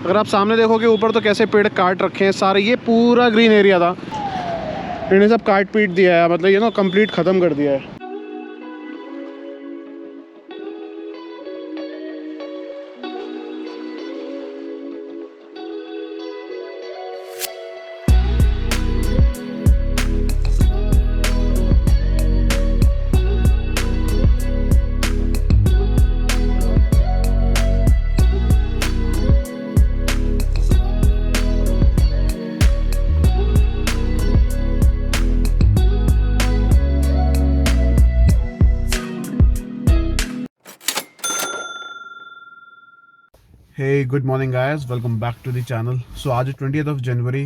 अगर आप सामने देखोगे ऊपर तो कैसे पेड़ काट रखे हैं सारे, ये पूरा ग्रीन एरिया था, इन्हें सब काट पीट दिया है, मतलब ये ना कंप्लीट ख़त्म कर दिया है। Hey good morning guys, welcome back to the channel. So आज 20 जनवरी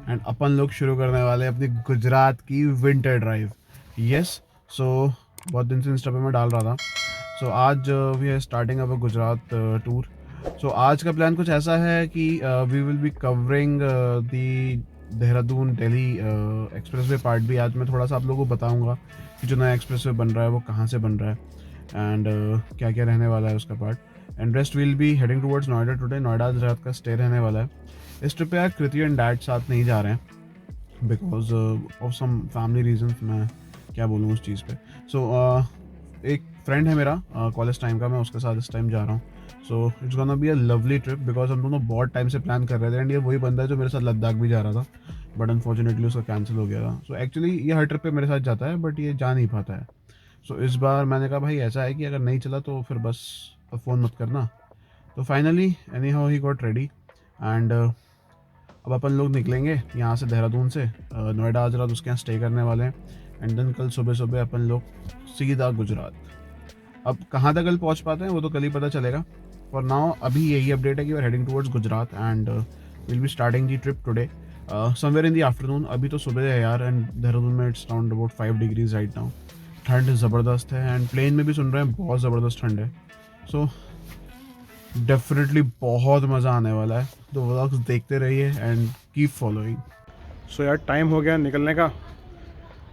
एंड अपन लोग शुरू करने वाले हैं अपनी गुजरात की विंटर ड्राइव। यस, सो बहुत दिन से इंस्टा पे मैं डाल रहा था। सो आज we are starting our Gujarat tour. So आज का प्लान कुछ ऐसा है कि we will be covering the Dehradun Delhi expressway part भी। आज मैं थोड़ा सा आप लोगों को बताऊंगा कि जो नया एक्सप्रेसवे बन रहा है वो कहाँ से बन रहा है एंड क्या क्या रहने वाला है उसका part. And rest will be heading towards Noida today. Noida आज रात का स्टे रहने वाला है। इस ट्रिप पे आज कृति एंड डैड साथ नहीं जा रहे हैं because of some family reason. मैं क्या बोलूँ उस चीज़ पे। सो एक फ्रेंड है मेरा कॉलेज टाइम का, मैं उसके साथ इस टाइम जा रहा हूँ। So it's gonna be a lovely trip because हम दोनों बहुत टाइम से प्लान कर रहे थे एंड ये वही बंदा है जो मेरे साथ लद्दाख भी जा रहा था, बट अनफॉर्चुनेटली उसका कैंसिल हो गया था। सो एक्चुअली ये हर ट्रिप पे मेरे साथ जाता है बट ये जा नहीं पाता है। सो इस बार मैंने कहा भाई ऐसा है कि अगर नहीं चला तो फिर बस फ़ोन मत करना। तो finally any how he got ready and अब अपन लोग निकलेंगे यहाँ से देहरादून से। नोएडा आज रात उसके यहाँ स्टे करने वाले हैं एंड देन कल सुबह सुबह अपन लोग सीधा गुजरात। अब कहाँ तक कल पहुँच पाते हैं वो तो कल ही पता चलेगा। फॉर नाउ अभी यही अपडेट है कि we are heading towards Gujarat and will be starting the trip today somewhere in the afternoon. अभी तो सुबह है यार एंड देहरादून में it's around about 5 degrees right now. ठंड ज़बरदस्त है एंड प्लेन में भी सुन रहे हैं बहुत ज़बरदस्त ठंड है। सो डेफिनेटली बहुत मज़ा आने वाला है। तो व्लॉग्स देखते रहिए एंड कीप फॉलोइंग। सो यार टाइम हो गया निकलने का,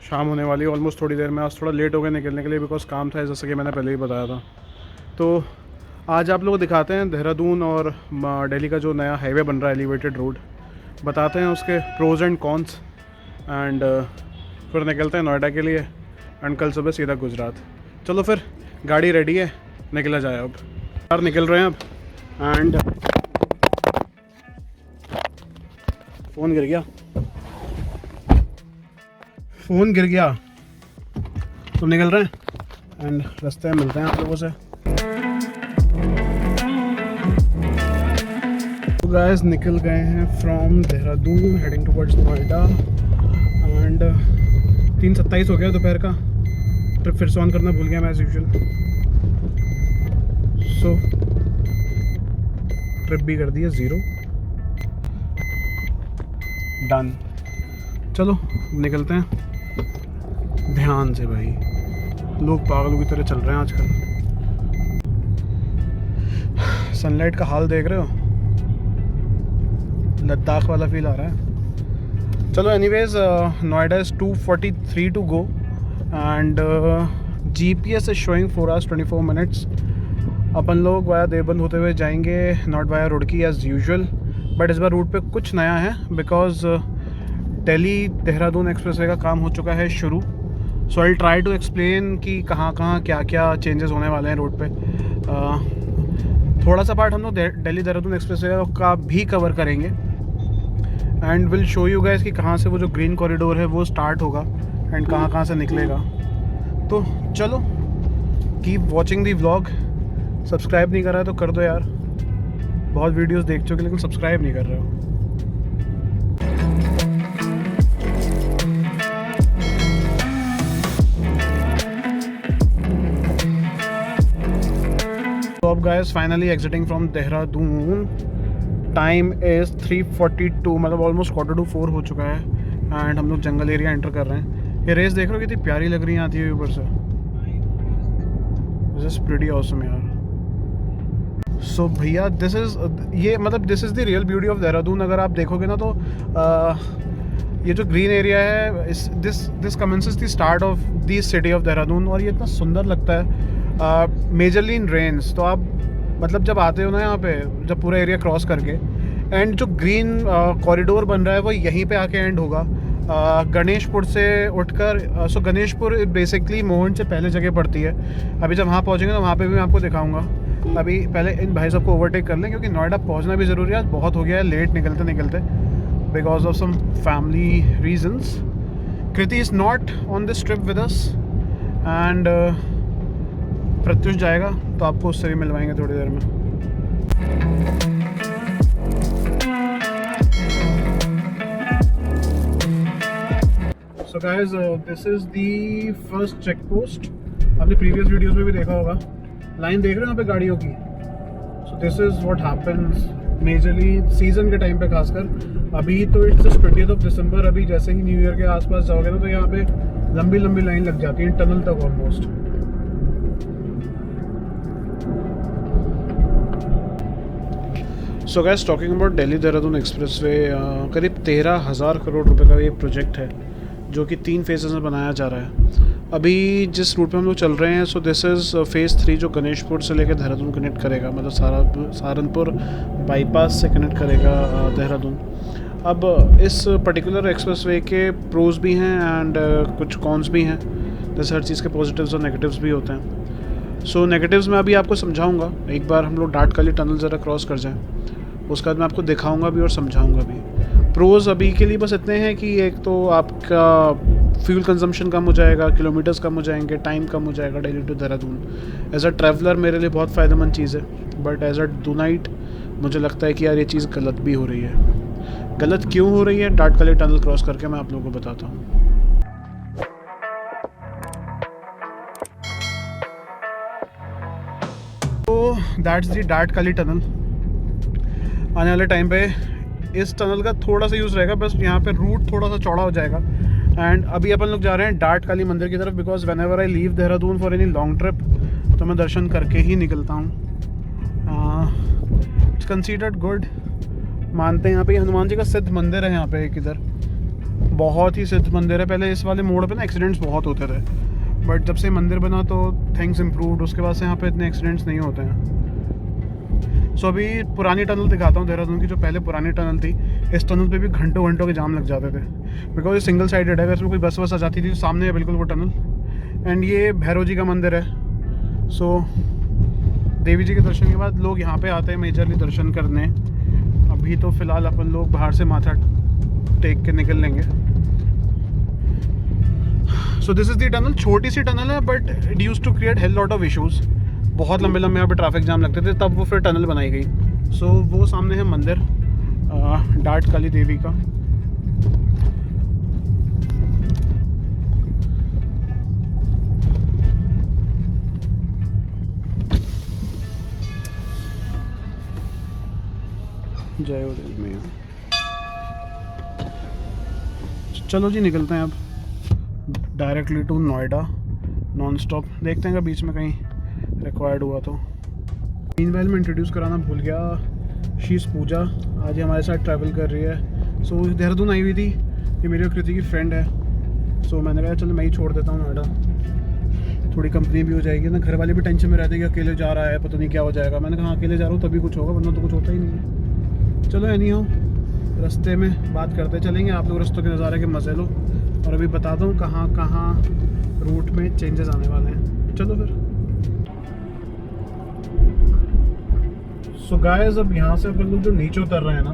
शाम होने वाली है ऑलमोस्ट थोड़ी देर में। आज थोड़ा लेट हो गया निकलने के लिए बिकॉज काम था जैसा कि मैंने पहले ही बताया था। तो आज आप लोग को दिखाते हैं देहरादून और दिल्ली का जो नया हाईवे बन रहा है, एलिवेटेड रोड, बताते हैं उसके प्रोज एंड कॉन्स एंड फिर निकलते हैं नोएडा के लिए एंड कल सुबह सीधा गुजरात। चलो फिर गाड़ी रेडी है, निकला जाए। अब यार निकल रहे हैं अब एंड फ़ोन गिर गया, फ़ोन गिर गया। तो निकल रहे हैं एंड रास्ते में मिलते हैं आप लोगों से। तो गाइस निकल गए हैं from Dehradun heading towards Noida and 3:27 हो गया दोपहर का। ट्रिप फिर से ऑन करना भूल गया मैं एज यूजुअल। सो ट्रिप भी कर दिया 0 डन। चलो निकलते हैं ध्यान से भाई, लोग पागलों की तरह चल रहे हैं आजकल। सनलाइट का हाल देख रहे हो, लद्दाख वाला फील आ रहा है। चलो anyways Noida is 2:43 to go and GPS is showing 4 hours 24 minutes। अपन लोग वाया देवबंद होते हुए जाएंगे, not via Roorkee as usual. But इस बार रूट पे कुछ नया है बिकॉज दिल्ली देहरादून एक्सप्रेसवे का काम हो चुका है शुरू। सो आई ट्राई टू एक्सप्लेन कि कहाँ कहाँ क्या क्या चेंजेस होने वाले हैं रोड पे। थोड़ा सा पार्ट हम लोग दिल्ली देहरादून एक्सप्रेसवे का भी कवर करेंगे and will show you guys कि कहाँ से वो जो ग्रीन कॉरिडोर है वो स्टार्ट होगा एंड कहाँ कहाँ से निकलेगा। तो चलो कीप वॉचिंग दी व्लॉग। सब्सक्राइब नहीं कर रहा है तो कर दो यार, बहुत वीडियोस देख चुके लेकिन सब्सक्राइब नहीं कर रहे हो। तो अब guys finally exiting from Dehradun. Time is 3:42, मतलब ऑलमोस्ट 3:45 हो चुका है एंड हम लोग जंगल एरिया एंटर कर रहे हैं। ये रेस देख रहे हो कितनी प्यारी लग रही है आती हुई ऊपर से। दिस इज़ प्रीटी ऑसम यार। सो भैया this is this is the real beauty of Dehradun. अगर आप देखोगे ना तो ये जो ग्रीन एरिया है this commences the start of the city of Dehradun और ये इतना सुंदर लगता है मेजरली इन रेन्स। तो आप मतलब जब आते हो ना यहाँ पे, जब पूरा एरिया क्रॉस करके एंड जो ग्रीन कॉरिडोर बन रहा है वो यहीं पे आके एंड होगा गणेशपुर से उठकर। सो गणेशपुर बेसिकली मोहन से पहले जगह पड़ती है। अभी जब वहाँ पहुँचेंगे तो वहाँ पे भी मैं आपको दिखाऊंगा। अभी पहले इन भाई साहब को ओवरटेक कर लें, क्योंकि नोएडा पहुँचना भी ज़रूरी है। आज बहुत हो गया है लेट निकलते निकलते because of some family reasons. Kriti is not on this trip with us and Pratyush जाएगा, तो आपको उससे भी मिलवाएंगे थोड़ी देर में। So guys, this is the first check post. आपने प्रीवियस वीडियोस में भी देखा होगा, लाइन देख रहे हो यहाँ पे गाड़ियों की। So this is what happens majorly season के टाइम पे खासकर। अभी तो इट्स 20th of December, अभी जैसे ही न्यू ईयर के आसपास जाओगे ना तो यहाँ पे लंबी लंबी लाइन लग जाती है टनल तक almost. So guys, talking about Delhi Dehradun expressway, करीब 13,000 करोड़ रुपए का ये प्रोजेक्ट है जो कि 3 फेजेस में बनाया जा रहा है। अभी जिस रूट पे हम लोग चल रहे हैं, सो दिस इज़ फेज़ 3 जो गणेशपुर से लेकर देहरादून कनेक्ट करेगा, मतलब सहारनपुर बाईपास से कनेक्ट करेगा देहरादून। अब इस पर्टिकुलर एक्सप्रेसवे के प्रोज भी हैं एंड कुछ कॉन्स भी हैं, जैसे हर चीज़ के पॉजिटिव्स और नेगेटिव्स भी होते हैं। सो नेगेटिव्स मैं अभी आपको समझाऊंगा। एक बार हम लोग डाटकाली टनल ज़रा क्रॉस कर जाएं, उसके बाद मैं आपको दिखाऊंगा भी और समझाऊंगा भी। प्रोज अभी के लिए बस इतने हैं कि एक तो आपका फ्यूल कंजम्पशन कम हो जाएगा, किलोमीटर्स कम हो जाएंगे, टाइम कम हो जाएगा Delhi to Dehradun. As a traveller मेरे लिए बहुत फ़ायदेमंद चीज़ है, बट एज अ डूनाइट मुझे लगता है कि यार ये चीज़ गलत भी हो रही है। गलत क्यों हो रही है, डाटकाली टनल क्रॉस करके मैं आप लोगों को बताता हूँ। तो दैट्स दी डाटकाली टनल। आने वाले टाइम पे इस टनल का थोड़ा सा यूज़ रहेगा, बस यहाँ पे रूट थोड़ा सा चौड़ा हो जाएगा। एंड अभी अपन लोग जा रहे हैं डाटकाली मंदिर की तरफ, because when ever I leave Dehradun for any long trip तो मैं दर्शन करके ही निकलता हूँ। इट्स कंसीडर्ड गुड, मानते हैं। यहाँ पे हनुमान जी का सिद्ध मंदिर है, यहाँ पे एक इधर बहुत ही सिद्ध मंदिर है। पहले इस वाले मोड़ पे ना एक्सीडेंट्स बहुत होते थे, बट जब से मंदिर बना तो थिंग्स इम्प्रूव्ड, उसके बाद से यहाँ पे इतने एक्सीडेंट्स नहीं होते हैं। सो अभी पुरानी टनल दिखाता हूँ देहरादून की, जो पहले पुरानी टनल थी। इस टनल पे भी घंटों घंटों के जाम लग जाते थे, बिकॉज ये सिंगल साइडेड है। अगर इसमें कोई बस वस आ जाती थी तो सामने है बिल्कुल वो टनल। एंड ये भैरव जी का मंदिर है। सो देवी जी के दर्शन के बाद लोग यहाँ पे आते हैं मेजरली दर्शन करने। अभी तो फ़िलहाल अपन लोग बाहर से माथा टेक के निकल लेंगे। So this is the tunnel. छोटी सी टनल है, but it use to create hell lot of issues. बहुत लंबे लंबे यहाँ पे ट्रैफिक जाम लगते थे, तब वो फिर टनल बनाई गई। सो वो सामने है मंदिर डाटकाली देवी का। जय हो देवी मैया। चलो जी, निकलते हैं अब directly to Noida non stop. देखते हैं कि बीच में कहीं रिक्वायर्ड हुआ तो। मीनवाइल में इंट्रोड्यूस कराना भूल गया, शी इज़ पूजा। आज ये हमारे साथ ट्रैवल कर रही है। सो देहरादून आई हुई थी, ये मेरी और कृति की फ्रेंड है। सो मैंने कहा चलो मैं ही छोड़ देता हूँ नोएडा, थोड़ी कंपनी भी हो जाएगी ना। घर वाले भी टेंशन में रहते हैं कि अकेले जा रहा है, पता नहीं क्या हो जाएगा। मैंने कहा अकेले जा रहा हूँ तभी कुछ होगा, वरना तो कुछ होता ही नहीं है। चलो एनी हो, रास्ते में बात करते चलेंगे। आप लोग रास्तों के नज़ारे के मज़े लो, और अभी बताता हूँ कहाँ कहाँ रूट में चेंजेस आने वाले हैं। चलो फिर। सो गाइस, अब यहाँ से अपन लोग जो नीचे उतर रहे हैं ना,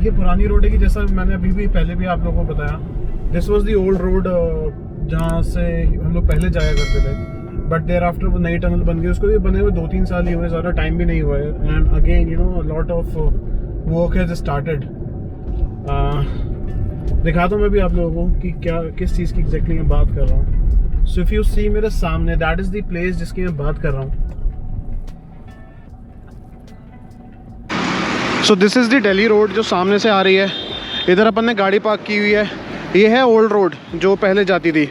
ये पुरानी रोड है कि जैसा मैंने अभी भी पहले भी आप लोगों को बताया, this was the old road जहाँ से हम लोग पहले जाया करते थे। बट देयर आफ्टर वो नई टनल बन गई, उसको भी बने हुए 2-3 साल ही हुए, ज़्यादा टाइम भी नहीं हुआ है। And again you know lot of work has started. दिखाता हूँ मैं भी आप लोगों को कि क्या किस चीज़ की एग्जैक्टली मैं बात कर रहा हूँ। सो इफ यू सी मेरे सामने, दैट इज़ द प्लेस जिसकी मैं बात कर रहा हूँ। सो this is the Delhi road जो सामने से आ रही है। इधर अपन ने गाड़ी पार्क की हुई है। ये है ओल्ड रोड जो पहले जाती थी।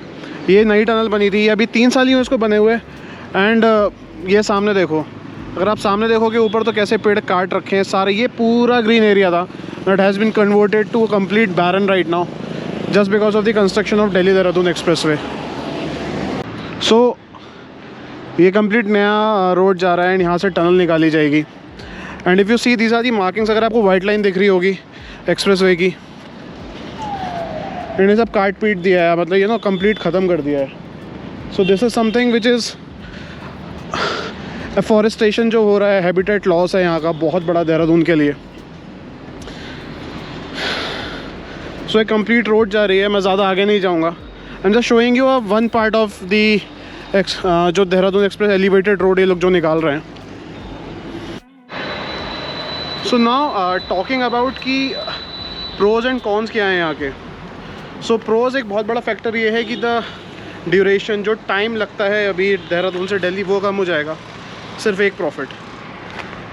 ये नई टनल बनी थी, अभी 3 साल ही हुए इसको बने हुए। एंड ये सामने देखो, अगर आप सामने देखोगे ऊपर तो कैसे पेड़ काट रखे हैं सारे। ये पूरा ग्रीन एरिया था, that has been converted to a complete barren right now, just because of the construction of Delhi Dehradun expressway. So ये कंप्लीट नया रोड जा रहा है एंड यहाँ से टनल निकाली जाएगी। And if you see these are the markings, अगर आपको वाइट लाइन दिख रही होगी एक्सप्रेसवे की, इन्हें सब काट पीट दिया है, मतलब ये ना कंप्लीट ख़त्म कर दिया है. सो this is something which is afforestation जो हो रहा है, हैबिटेट लॉस है यहाँ का बहुत बड़ा देहरादून के लिए. सो एक कंप्लीट रोड जा रही है, मैं ज़्यादा आगे नहीं जाऊँगा. I am just showing you one part of the जो देहरादून एक्सप्रेस एलिवेटेड रोड ये लोग जो निकाल रहे हैं. सो नाउ टॉकिंग अबाउट कि प्रोज एंड कॉन्स क्या हैं यहाँ के. सो प्रोज एक बहुत बड़ा फैक्टर ये है कि द ड्यूरेशन, जो टाइम लगता है अभी देहरादून से दिल्ली, वो कम हो जाएगा. सिर्फ एक profit.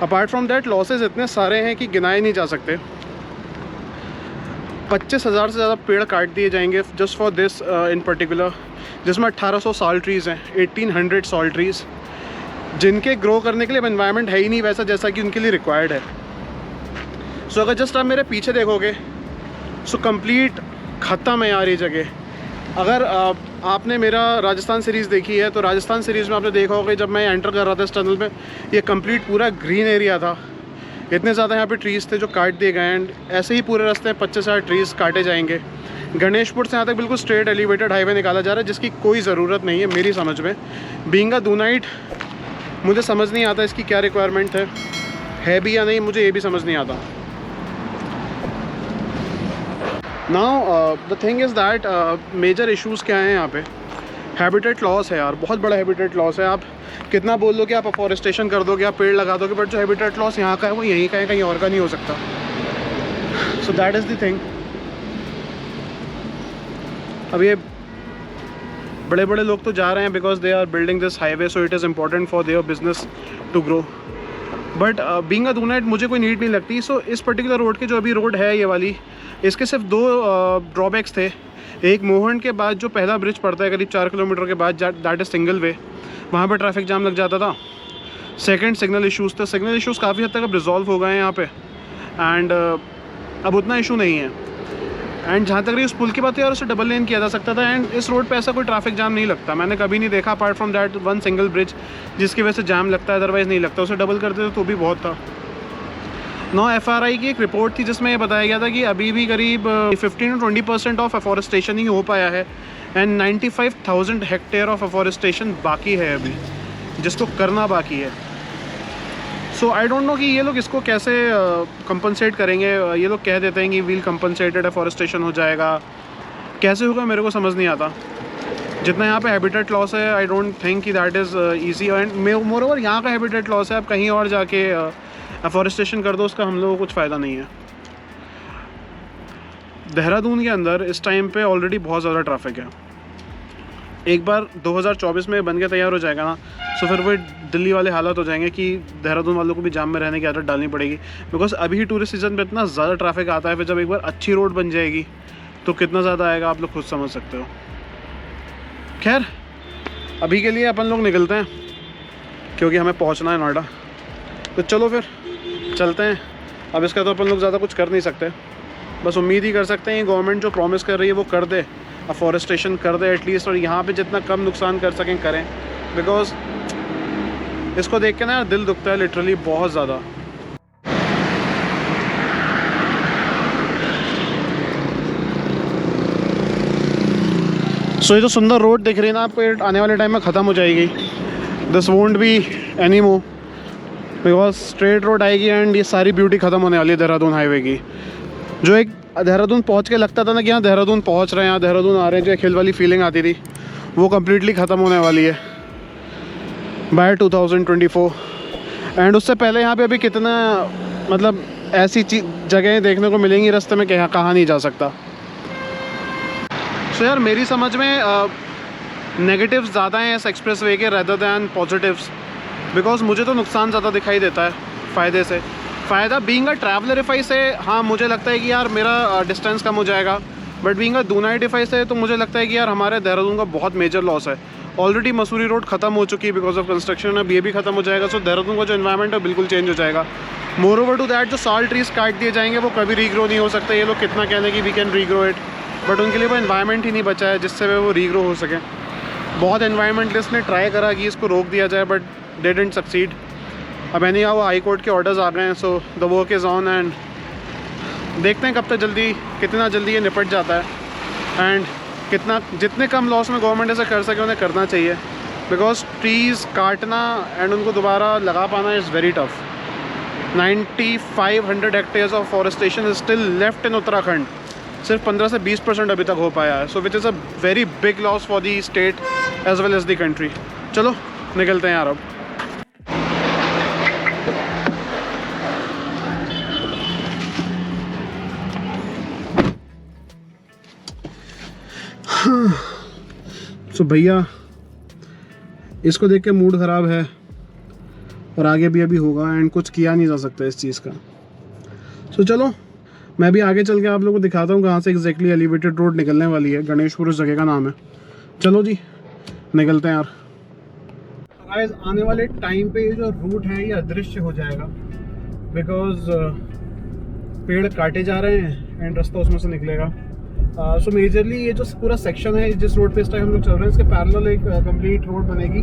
Apart from that losses इतने सारे हैं कि गिनाए नहीं जा सकते. 25,000 से ज़्यादा पेड़ काट दिए जाएंगे just for this in particular, जिसमें 1800 साल ट्रीज़ हैं, 1800 साल ट्रीज़, जिनके ग्रो करने के लिए एनवायरनमेंट है ही नहीं वैसा जैसा कि उनके लिए रिक्वायर्ड है. सो अगर जस्ट आप मेरे पीछे देखोगे, सो कंप्लीट ख़त्म है यार ये जगह. अगर आपने मेरा राजस्थान सीरीज़ देखी है तो राजस्थान सीरीज़ में आपने देखा होगा जब मैं एंटर कर रहा था इस टनल में, ये कंप्लीट पूरा ग्रीन एरिया था. इतने ज़्यादा यहाँ पे ट्रीज़ थे जो काट दिए गए. एंड ऐसे ही पूरे रास्ते में 25,000 ट्रीज़ काटे जाएंगे. गणेशपुर से यहाँ तक बिल्कुल स्ट्रेट एलिवेटेड हाईवे निकाला जा रहा है, जिसकी कोई ज़रूरत नहीं है मेरी समझ में. बीइंग अ दूनाइट मुझे समझ नहीं आता इसकी क्या रिक्वायरमेंट है भी या नहीं, मुझे ये भी समझ नहीं आता. Now the thing is that major issues क्या हैं यहाँ पे. हैबिटेट लॉस है यार, बहुत बड़ा हैबिटेट लॉस है. आप कितना बोल दो कि आप अफॉरेस्टेशन कर दोगे, आप पेड़ लगा दोगे, बट जो हैबिटेट लॉस यहाँ का है वो यहीं का है, कहीं और का नहीं हो सकता. So that is the thing. अब ये बड़े बड़े लोग तो जा रहे हैं because they are building this highway, so it is important for their business to grow. But being a Doonite मुझे कोई नीड नहीं लगती. सो इस पर्टिकुलर रोड की जो अभी रोड है ये वाली, इसके सिर्फ 2 ड्रॉबैक्स थे. एक मोहन के बाद जो पहला ब्रिज पड़ता है करीब 4 किलोमीटर के बाद, दैट इज़ सिंगल वे, वहाँ पे ट्रैफिक जाम लग जाता था. सेकंड सिग्नल इश्यूज़ थे. सिग्नल इश्यूज़ काफ़ी हद तक अब रिजॉल्व हो गए हैं यहाँ पे. एंड अब उतना इशू नहीं है. एंड जहाँ तक रही उस पुल की बात है यार, उसे डबल लेन किया जा सकता था. एंड इस रोड पे ऐसा कोई ट्रैफिक जाम नहीं लगता, मैंने कभी नहीं देखा apart from that one single bridge जिसकी वजह से जाम लगता है, अदरवाइज़ नहीं लगता. उसे डबल कर देते तो भी बहुत था. नौ FRI की एक रिपोर्ट थी जिसमें ये बताया गया था कि अभी भी करीब 15 to 20% ऑफ अफॉरेस्टेशन ही हो पाया है. एंड 95,000 हेक्टेयर ऑफ अफॉरेस्टेशन बाकी है अभी, जिसको करना बाकी है. सो आई डोंट नो कि ये लोग इसको कैसे कंपनसेट करेंगे. ये लोग कह देते हैं कि व्हील कंपनसेटेड एफॉरेस्टेशन हो जाएगा, कैसे होगा मेरे को समझ नहीं आता. जितना यहाँ पे हैबिटेट लॉस है, आई डोंट थिंक कि that is easy. And more over यहाँ का हैबिटेट लॉस है, आप कहीं और जाके एफॉरेस्टेशन कर दो, उसका हम लोगों को कुछ फ़ायदा नहीं है. देहरादून के अंदर इस टाइम पे ऑलरेडी बहुत ज़्यादा ट्रैफिक है. एक बार 2024 में बन के तैयार हो जाएगा ना, सो फिर वो दिल्ली वाले हालात हो जाएंगे कि देहरादून वालों को भी जाम में रहने की आदत डालनी पड़ेगी. बिकॉज अभी ही टूरिस्ट सीज़न में इतना ज़्यादा ट्रैफिक आता है, फिर जब एक बार अच्छी रोड बन जाएगी तो कितना ज़्यादा आएगा आप लोग खुद समझ सकते हो. खैर अभी के लिए अपन लोग निकलते हैं क्योंकि हमें पहुंचना है नोएडा. तो चलो फिर चलते हैं. अब इसका तो अपन लोग ज़्यादा कुछ कर नहीं सकते, बस उम्मीद ही कर सकते हैं गवर्नमेंट जो प्रॉमिस कर रही है वो कर दे, अफॉरेस्टेशन कर दे एटलीस्ट, और यहाँ पे जितना कम नुकसान कर सकें करें. बिकॉज इसको देख के ना यार दिल दुखता है लिटरली बहुत ज़्यादा. सो ये जो सुंदर रोड दिख रही है ना आपको, ये आने वाले टाइम में ख़त्म हो जाएगी. This won't be any more because straight road आएगी एंड ये सारी ब्यूटी ख़त्म होने वाली है देहरादून हाईवे की. जो एक देहरादून पहुंच के लगता था ना कि यहाँ देहरादून पहुंच रहे हैं, यहाँ देहरादून आ रहे हैं, जो एक हिल वाली फीलिंग आती थी, वो कम्प्लीटली ख़त्म होने वाली है बाय 2024. एंड उससे पहले यहाँ पे अभी कितना मतलब ऐसी जगहें देखने को मिलेंगी रास्ते में कहाँ नहीं जा सकता. सो यार मेरी समझ में नेगेटिव्स ज़्यादा हैं इस एक्सप्रेस वे के रेदर दैन पॉजिटिव्स. बिकॉज मुझे तो नुकसान ज़्यादा दिखाई देता है फ़ायदे से. फ़ायदा बीइंग अ ट्रैवलरिफाई से हाँ मुझे लगता है कि यार मेरा डिस्टेंस कम हो जाएगा, बट बीइंग अ दूनाइटिफाई से तो मुझे लगता है कि यार हमारे देहरादून का बहुत मेजर लॉस है. ऑलरेडी मसूरी रोड ख़त्म हो चुकी है बिकॉज ऑफ कंस्ट्रक्शन, अब ये भी ख़त्म हो जाएगा. सो देहरादून का जो एनवायरनमेंट है बिल्कुल चेंज हो जाएगा. मोर ओवर टू दैट जो साल ट्रीज़ काट दिए जाएंगे वो कभी रीग्रो नहीं हो सकते. ये लोग कितना कहने कि we can regrow it, but उनके लिए वो एनवायरनमेंट ही नहीं बचा है जिससे वो रीग्रो हो सके. बहुत एनवायरनमेंटलिस्ट ने ट्राई करा कि इसको रोक दिया जाए बट दे डिडंट सक्सीड. अब एनी हाउ हाई कोर्ट के ऑर्डर्स आ गए हैं, so the work is on and देखते हैं कब तक कितना जल्दी ये निपट जाता है एंड जितने कम लॉस में गवर्नमेंट ऐसा कर सके उन्हें करना चाहिए, बिकॉज ट्रीज़ काटना एंड उनको दोबारा लगा पाना is very tough. 9500 hectares of forestation is still left in Uttarakhand, सिर्फ 15 से 20% अभी तक हो पाया है, so which is a very big loss for the state as well as the country. चलो निकलते हैं यार अब। सो भैया इसको देख के मूड ख़राब है और आगे भी अभी होगा एंड कुछ किया नहीं जा सकता इस चीज़ का। सो चलो मैं भी आगे चल के आप लोगों को दिखाता हूँ कहाँ से एग्जैक्टली एलिवेटेड रोड निकलने वाली है। गणेशपुर उस जगह का नाम है। चलो जी निकलते हैं यार। गाइस आने वाले टाइम पे ये जो रूट है ये अदृश्य हो जाएगा, बिकॉज पेड़ काटे जा रहे हैं एंड रास्ता उसमें से निकलेगा। सो मेजरली ये जो पूरा सेक्शन है जिस रोड पे इस टाइम हम लोग चल रहे हैं, इसके पैरेलल एक कंप्लीट रोड बनेगी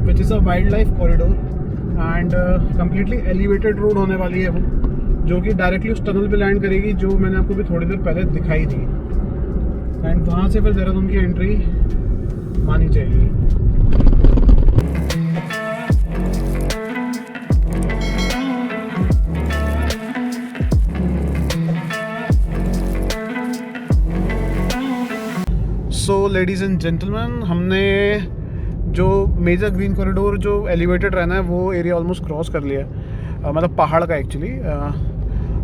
विच is a wild life corridor and completely elevated road होने वाली है वो, जो कि डायरेक्टली उस टनल पे लैंड करेगी जो मैंने आपको भी थोड़ी देर पहले दिखाई थी एंड वहाँ से फिर देहरादून की एंट्री मानी जाएगी। सो लेडीज़ एंड जेंटलमैन, हमने जो मेजर ग्रीन कॉरिडोर जो एलिवेटेड रहना है वो एरिया ऑलमोस्ट क्रॉस कर लिया है, मतलब पहाड़ का एक्चुअली।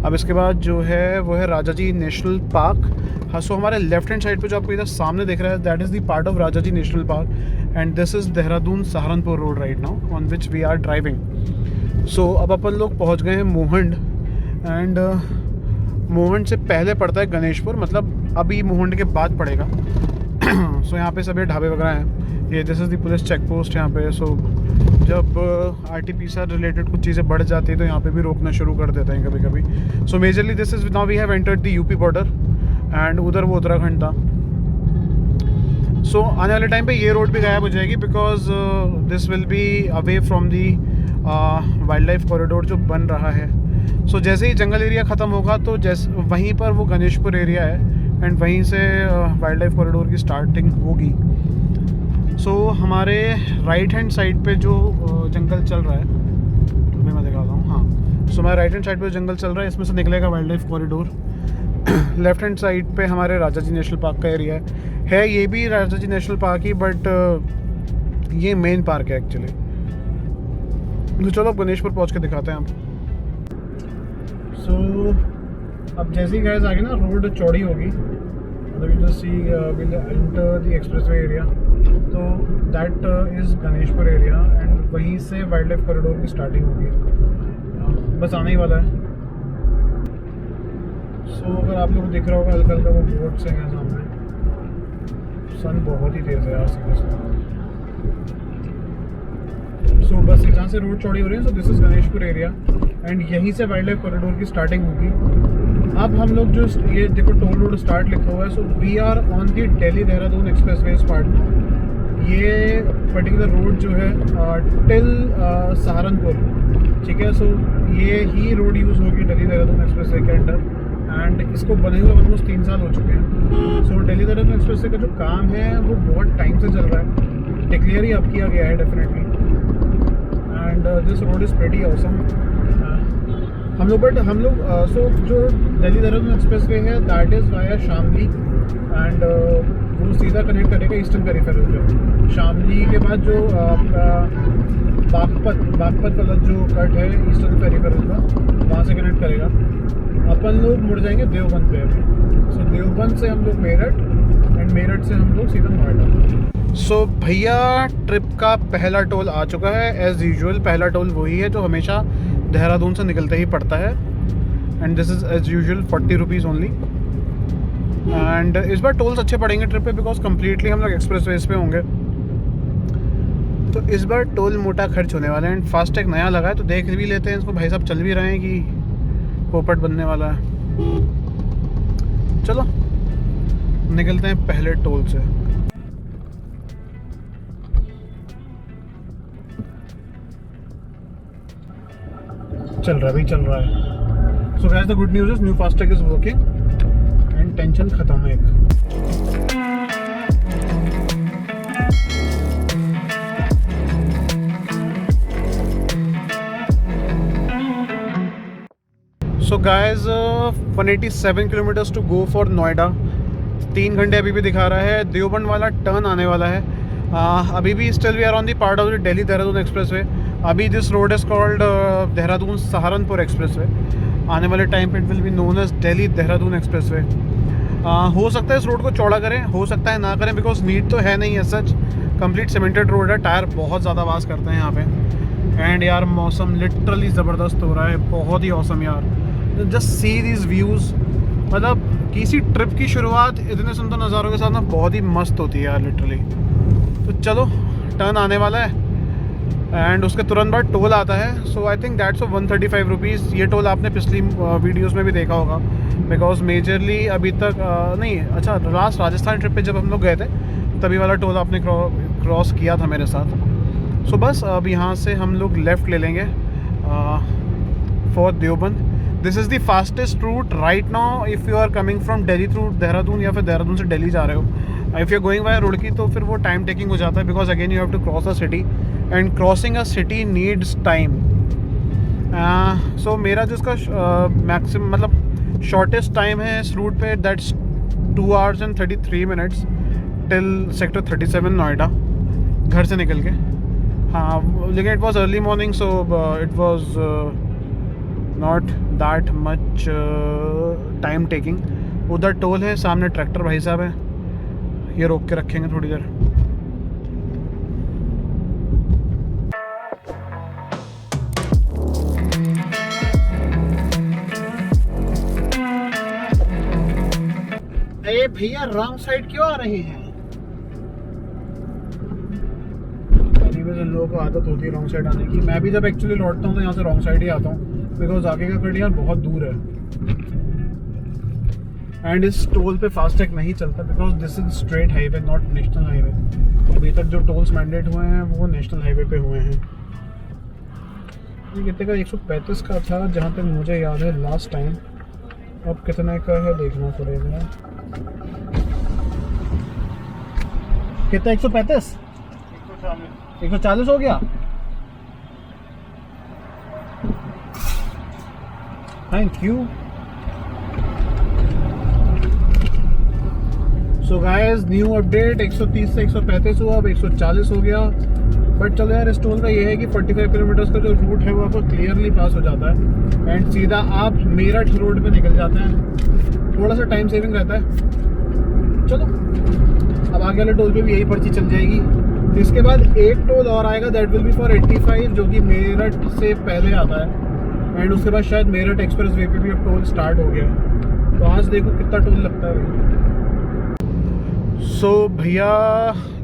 अब इसके बाद जो है वो है राजाजी नेशनल पार्क। हाँ, सो हमारे लेफ्ट हैंड साइड पे जो आपको इधर सामने दिख रहा है that is the part of Rajaji national park and this is Dehradun Saharanpur road right now on which we are driving. So अब अपन लोग पहुँच गए हैं मोहंड एंड मोहंड से पहले पड़ता है गणेशपुर, मतलब अभी मोहंड के बाद पड़ेगा। सो यहाँ पे सभी ढाबे वगैरह हैं। ये this is the police check post यहाँ पे। सो जब RT-PCR रिलेटेड कुछ चीज़ें बढ़ जाती है तो यहाँ पे भी रोकना शुरू कर देते हैं कभी कभी। So majorly this is now we have entered the UP border and उधर वो उत्तराखंड था। सो आने वाले टाइम पे ये रोड भी गायब हो जाएगी, because this will be away from the wild life corridor जो बन रहा है। सो जैसे ही जंगल एरिया ख़त्म होगा तो जैसे वहीं पर वो गणेशपुर एरिया है एंड वहीं से वाइल्ड लाइफ कॉरिडोर की स्टार्टिंग होगी। सो हमारे राइट हैंड साइड पे जो जंगल चल रहा है, अभी मैं दिखाता हूँ। हाँ, सो हमारे राइट हैंड साइड पे जो जंगल चल रहा है इसमें से निकलेगा wild life corridor. Left hand side पे हमारे राजाजी नेशनल पार्क का एरिया है। ये भी Rajaji national park he, but ये मेन पार्क है एक्चुअली। तो चलो अब गणेशपुर पहुँच के दिखाते हैं आप। सो अब जैसे ही गाइस आगे ना रोड चौड़ी होगी, मतलब you just see will enter the expressway area, तो that is Ganeshpur area and वहीं से वाइल्ड लाइफ कॉरिडोर की स्टार्टिंग होगी। बस आने ही वाला है। सो अगर आप लोग दिख रहा होगा हल्का हल्का वो बोर्ड से है सामने। सन बहुत ही तेज़ है यार सीरियसली। सो बस जहाँ से रोड चौड़ी हो रही है, सो this is Ganeshpur area and यहीं से वाइल्ड लाइफ कॉरिडोर की स्टार्टिंग होगी। अब हम लोग जो ये देखो टोल रोड स्टार्ट लिखा हुआ है, so we are on the Delhi Dehradun expressway part. ये पर्टिकुलर रोड जो है टिल सहारनपुर, ठीक है। सो ये ही रोड यूज़ होगी दिल्ली देहरादून एक्सप्रेसवे के अंडर एंड इसको बने हुए ऑलमोस्ट 3 साल हो चुके हैं। सो दिल्ली देहरादून एक्सप्रेसवे का जो काम है वो बहुत टाइम से चल रहा है, डिक्लेयर ही अब किया गया है definitely and this road is pretty awesome. हम लोग सो जो दिल्ली देहरादून एक्सप्रेसवे है that is via Shamli and वो सीधा कनेक्ट करेगा ईस्टर्न पेरिफेरल जो शामली के बाद जो बागपत वाला जो कट है ईस्टर्न पेरिफेरल का, वहाँ से कनेक्ट करेगा। अपन लोग मुड़ जाएंगे देवबंद पे अभी। सो देवबंद से हम लोग मेरठ एंड मेरठ से हम लोग सीधा नोएडा। सो भैया ट्रिप का पहला टोल आ चुका है। एज़ यूजुअल पहला टोल वही है जो हमेशा देहरादून से निकलते ही पड़ता है and this is as usual 40 rupees only. And इस बार टोल्स अच्छे पड़ेंगे ट्रिप पे, बिकॉज कम्प्लीटली हम लोग एक्सप्रेस वेज पे होंगे, तो इस बार टोल मोटा खर्च होने वाला है। एंड फास्टैग नया लगा है तो देख भी लेते हैं इसको। भाई साहब चल भी रहे हैं कि पोपट बनने वाला है। चलो निकलते हैं पहले टोल से। चल रहा है भाई, चल रहा है। So guys the good news is new FASTag is working and tension खत्म है एक। So guys 187 kilometres to go for Noida. 3 घंटे अभी भी दिखा रहा है। देवबंद वाला टर्न आने वाला है। अभी भी still we are on the part of the Delhi Dehradun express way. अभी this road is called Dehradun Saharanpur expressway. आने वाले टाइम पे it will be known as Delhi Dehradun express way. हो सकता है इस रोड को चौड़ा करें, हो सकता है ना करें, बिकॉज नीड तो है नहीं है सच। कंप्लीट सीमेंटेड रोड है, टायर बहुत ज़्यादा वास करते हैं यहाँ पे। एंड यार मौसम लिटरली ज़बरदस्त हो रहा है, बहुत ही औसम यार। जस्ट सी दीज व्यूज़, मतलब किसी ट्रिप की शुरुआत इतने सुंदर नज़ारों के साथ ना बहुत ही मस्त होती है यार लिटरली। तो चलो टर्न आने वाला है एंड उसके तुरंत बाद टोल आता है। सो आई थिंक दैट्स 135 रुपीज़। ये टोल आपने पिछली वीडियोस में भी देखा होगा, बिकॉज मेजरली अभी तक नहीं, अच्छा लास्ट राजस्थान ट्रिप पे जब हम लोग गए थे तभी वाला टोल आपने क्रॉस किया था मेरे साथ। सो बस अब यहाँ से हम लोग लेफ़्ट ले लेंगे for Deoband. This is the fastest route right now if you are coming from Delhi through Dehradun, या फिर देहरादून से दिल्ली जा रहे हो। If you are going by Roorkee तो फिर वो टाइम टेकिंग हो जाता है, because again you have to cross a city and crossing a city needs time. So मेरा जिसका मैक्सिमम मतलब शॉर्टेस्ट टाइम है इस रूट पे, that's 2 hours and 33 minutes till sector 37 Noida, घर से निकल के। हाँ लेकिन it was early morning, so it was not that much time taking. उधर टोल है, सामने ट्रैक्टर भाई साहब है, ये रोक के रखेंगे थोड़ी देर। अरे भैया रॉन्ग साइड क्यों आ रहे हैं? इन लोगों को आदत होती है रॉन्ग साइड आने की। मैं भी जब एक्चुअली लौटता हूँ तो यहाँ से रॉन्ग साइड ही आता हूँ, बिकॉज आगे का कट यार बहुत दूर है एंड इस टोल पे फास्टैग नहीं चलता, because this is straight highway not national highway. अभी तक जो टोल्स मैंडेट हुए हैं वो नेशनल हाईवे पे हुए हैं। ये कितने का? 135 का था जहाँ तक मुझे याद है लास्ट टाइम। अब कितने का है देखना पड़ेगा। कितना? 135? 140 हो गया। Thank you. So guys new update, 130 से 135 हुआ, अब 140 हो गया। बट चलो यार, इस टोल का ये है कि 45 किलोमीटर्स का जो रूट है वो आपको क्लियरली पास हो जाता है एंड सीधा आप मेरठ रोड पे निकल जाते हैं। थोड़ा सा टाइम सेविंग रहता है। चलो अब आगे वाले टोल पे भी यही पर्ची चल जाएगी। इसके बाद एक टोल और आएगा, दैट विल बी फॉर 85, जो कि मेरठ से पहले आता है एंड उसके बाद शायद मेरठ एक्सप्रेस वे पे भी अब टोल स्टार्ट हो गया है। तो आज देखो कितना टोल लगता है भैया। सो भैया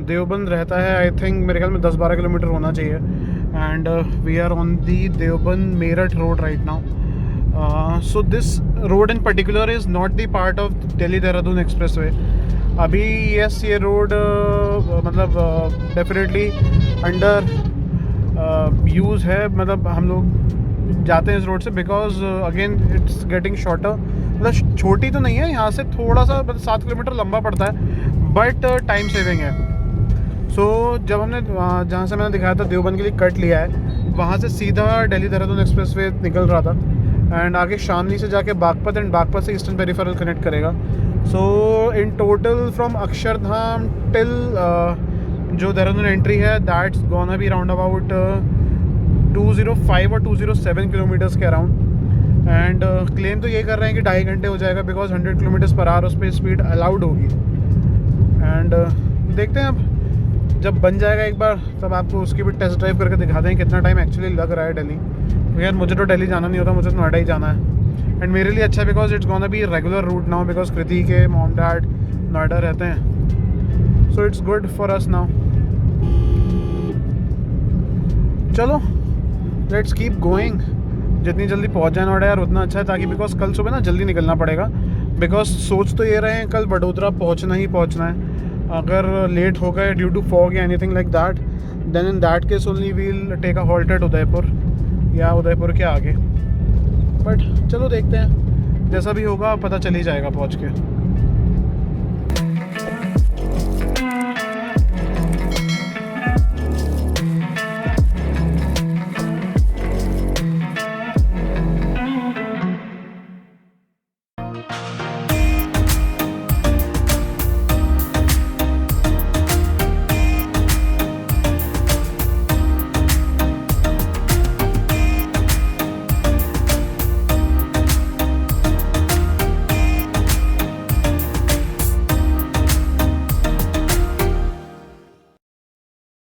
देवबंद रहता है आई थिंक मेरे ख्याल में 10-12 किलोमीटर होना चाहिए and we are on the Deoband Meerut road right now. So this road in particular is not the part of Delhi Dehradun express way. अभी यस ये रोड मतलब डेफिनेटली अंडर यूज़ है, मतलब हम लोग जाते हैं इस रोड से because again it's getting shorter. मतलब छोटी तो नहीं है, यहाँ से थोड़ा सा 7 किलोमीटर लंबा पड़ता है बट टाइम सेविंग है। सो जब हमने जहाँ से मैंने दिखाया था देवबंद के लिए कट लिया है, वहाँ से सीधा दिल्ली देहरादून एक्सप्रेस वे निकल रहा था एंड आगे शामली से जाके बागपत एंड बागपत से ईस्टर्न पेरिफेरल कनेक्ट करेगा। So in total from Akshardham till जो देहरादून एंट्री है that's gonna be round about 205 और 207 किलोमीटर्स के अराउंड एंड क्लेम तो ये कर रहे हैं कि 2.5 घंटे हो जाएगा बिकॉज 100 किलोमीटर्स पर आवर उस पर स्पीड अलाउड होगी एंड देखते हैं अब जब बन जाएगा एक बार तब आपको उसकी भी टेस्ट ड्राइव करके दिखा दें कितना टाइम एक्चुअली लग रहा है दिल्ली। तो यार मुझे तो दिल्ली जाना नहीं होता, मुझे तो नोएडा ही जाना है एंड मेरे लिए अच्छा because it's gonna be regular route now because Kriti के मॉम डैड नोएडा रहते हैं। So it's good for us now. चलो लेट्स कीप गोइंग। जितनी जल्दी पहुंच जाए नोएडा यार उतना अच्छा है, ताकि बिकॉज कल सुबह ना जल्दी निकलना पड़ेगा बिकॉज सोच तो ये रहे हैं कल वडोदरा पहुंचना ही पहुंचना है। अगर लेट हो गए ड्यू टू फॉग या anything like that then in that case only we'll take a halt at Udaipur या उदयपुर के आगे। बट चलो देखते हैं, जैसा भी होगा पता चल ही जाएगा पहुँच के।